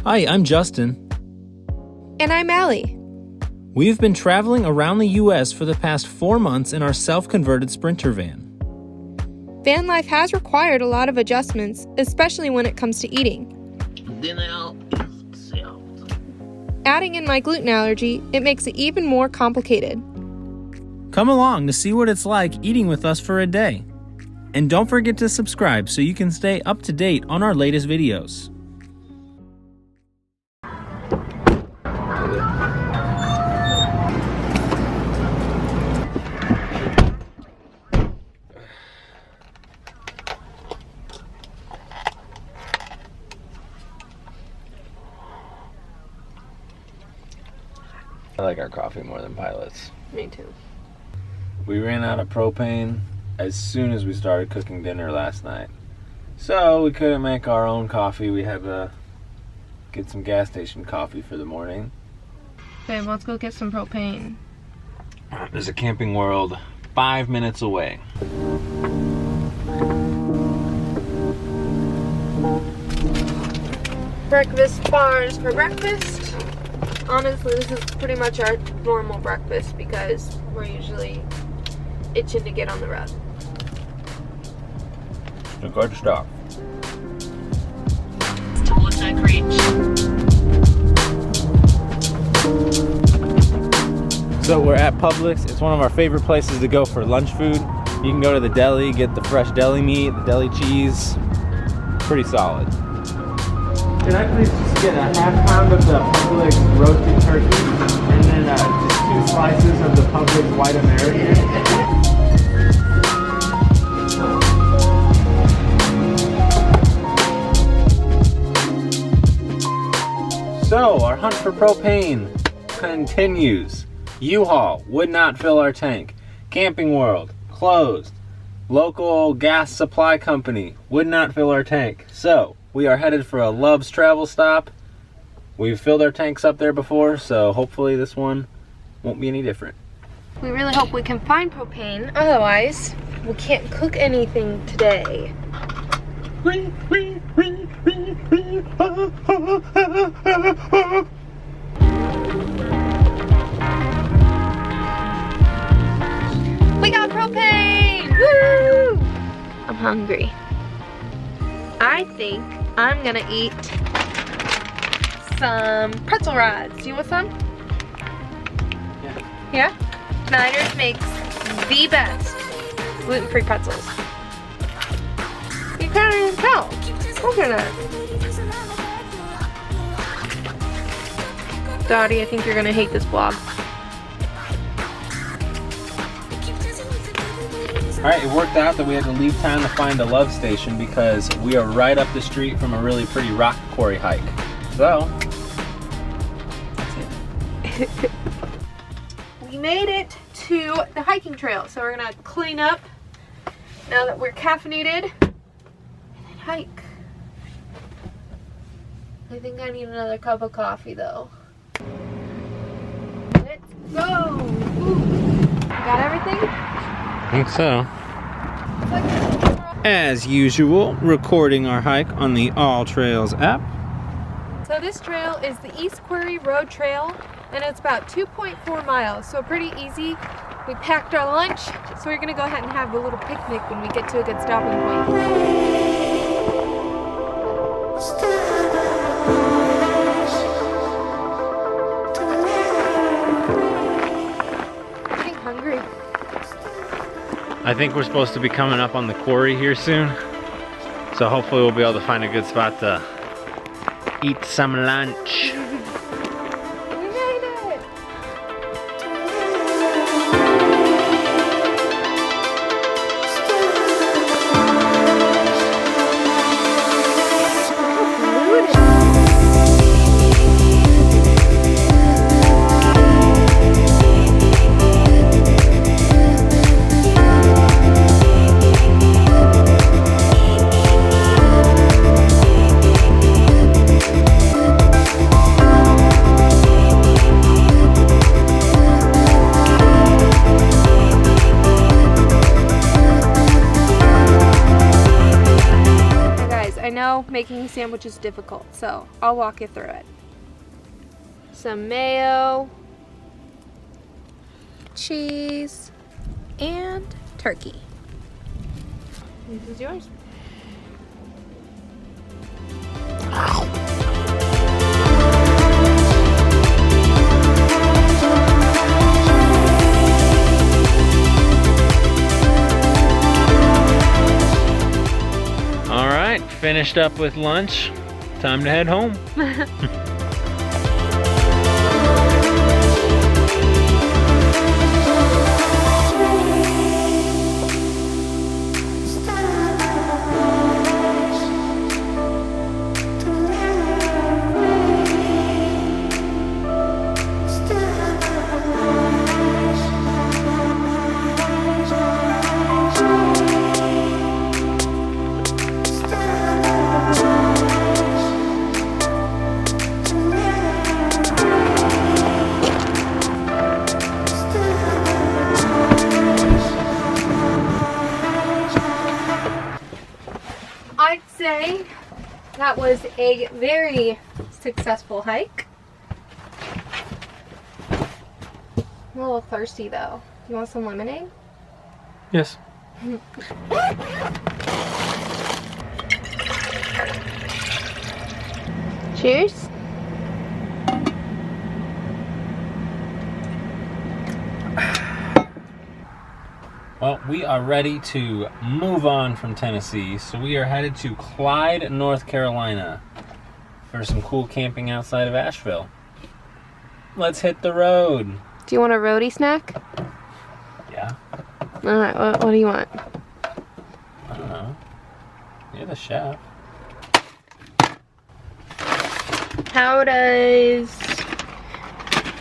Hi, I'm Justin. And I'm Allie. We've been traveling around the U.S. for the past 4 months in our self-converted Sprinter van. Van life has required a lot of adjustments, especially when it comes to eating. Dinner is served. Adding in my gluten allergy, it makes it even more complicated. Come along to see what it's like eating with us for a day. And don't forget to subscribe so you can stay up to date on our latest videos. I like our coffee more than Pilot's. Me too. We ran out of propane as soon as we started cooking dinner last night. So we couldn't make our own coffee. We had to get some gas station coffee for the morning. Babe, let's go get some propane. There's a Camping World 5 minutes away. Breakfast bars for breakfast. Honestly, this is pretty much our normal breakfast because we're usually itching to get on the road. A good stop. Towards Oak Ridge. So we're at Publix. It's one of our favorite places to go for lunch food. You can go to the deli, get the fresh deli meat, the deli cheese. Pretty solid. Can I please just get a half pound of the Publix roasted turkey and then just 2 slices of the Publix white American? So our hunt for propane continues. U-Haul would not fill our tank. Camping World closed. Local gas supply company would not fill our tank. So we are headed for a Love's travel stop. We've filled our tanks up there before, so hopefully this one won't be any different. We really hope we can find propane. Otherwise, we can't cook anything today. We got propane! Woo! I'm hungry. I think I'm gonna eat some pretzel rods. Do you want some? Yeah? Snyder's makes the best gluten-free pretzels. You can't even tell. Look at that. Dottie, I think you're gonna hate this vlog. Alright, it worked out that we had to leave town to find a Love station because we are right up the street from a really pretty rock quarry hike. So, that's it. We made it to the hiking trail, so we're gonna clean up now that we're caffeinated and then hike. I think I need another cup of coffee though. Let's go! Ooh. Got everything? I think so. As usual, recording our hike on the All Trails app. So this trail is the East Quarry Road Trail, and it's about 2.4 miles, so pretty easy. We packed our lunch, so we're gonna go ahead and have a little picnic when we get to a good stopping point. I'm getting hungry. I think we're supposed to be coming up on the quarry here soon. So hopefully we'll be able to find a good spot to eat some lunch. We made it! making sandwiches difficult, so I'll walk you through it. Some mayo, cheese, and turkey. This is yours. All right, finished up with lunch. Time to head home. I'd say that was a very successful hike. I'm a little thirsty though. You want some lemonade? Yes. Cheers. Well, we are ready to move on from Tennessee, so we are headed to Clyde, North Carolina for some cool camping outside of Asheville. Let's hit the road. Do you want a roadie snack? Yeah, Alright, what do you want? I don't know. You're the chef. How does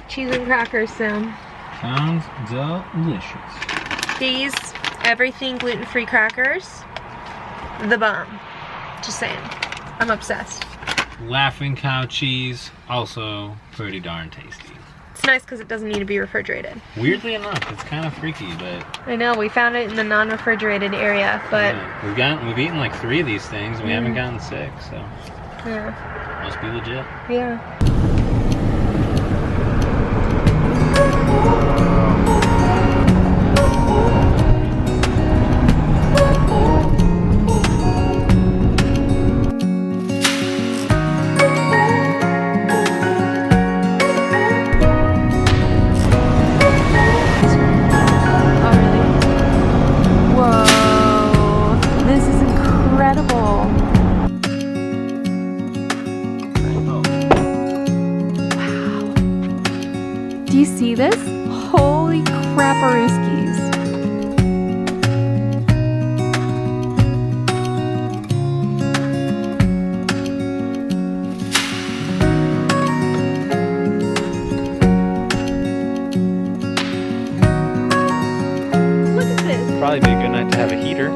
cheese and crackers sound? Sounds delicious. These everything gluten-free crackers, the bomb. Just saying. I'm obsessed. Laughing cow cheese, also pretty darn tasty. It's nice because it doesn't need to be refrigerated. Weirdly enough, it's kind of freaky, but I know, we found it in the non-refrigerated area, but yeah, we've eaten like 3 of these things and we haven't gotten sick, so yeah. must be legit. Yeah. Do you see this? Holy crapperooskies. Look at this. Probably be a good night to have a heater.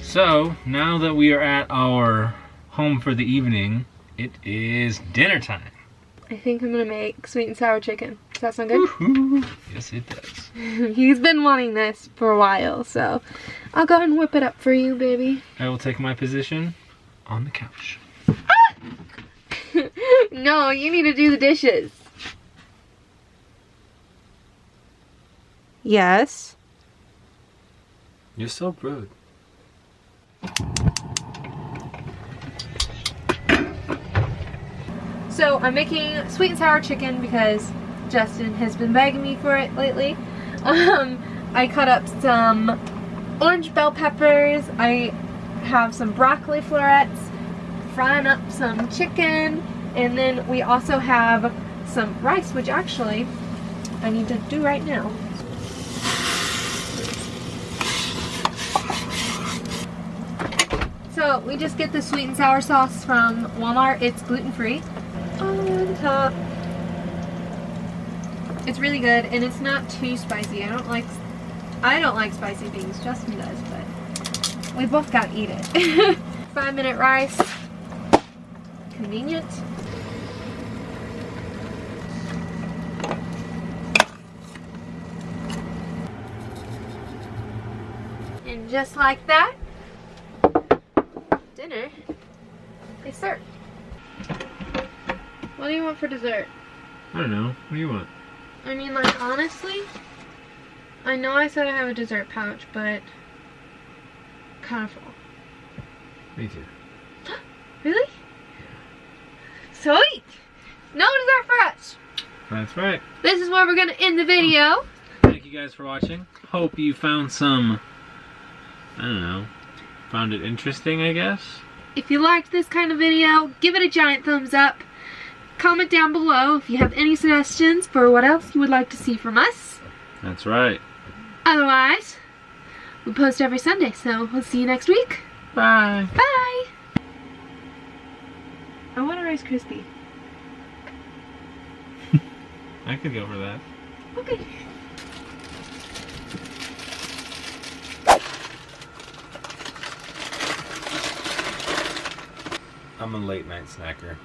So, now that we are at our home for the evening, it is dinner time. I think I'm gonna make sweet and sour chicken. Does that sound good? Woo-hoo. Yes, it does. He's been wanting this for a while, so I'll go ahead and whip it up for you, baby. I will take my position on the couch. No, you need to do the dishes. Yes. You're so rude. So I'm making sweet and sour chicken because Justin has been begging me for it lately. I cut up some orange bell peppers. I have some broccoli florets, frying up some chicken, and then we also have some rice, which actually I need to do right now. So we just get the sweet and sour sauce from Walmart. It's gluten-free. On the top. It's really good, and it's not too spicy. I don't like spicy things. Justin does, but We both gotta eat it. 5-minute rice. Convenient. And just like that, dinner is served. What do you want for dessert? I don't know. What do you want? I mean, like, honestly, I know I said I have a dessert pouch, but kind of full. Me too. Really? Sweet! No dessert for us! That's right. This is where we're gonna end the video. Thank you guys for watching. Hope you found some, I don't know, found it interesting, I guess. If you liked this kind of video, give it a giant thumbs up. Comment down below if you have any suggestions for what else you would like to see from us. That's right. Otherwise, we post every Sunday, so we'll see you next week. Bye. Bye! I want a Rice Krispie. I could go for that. Okay. I'm a late night snacker.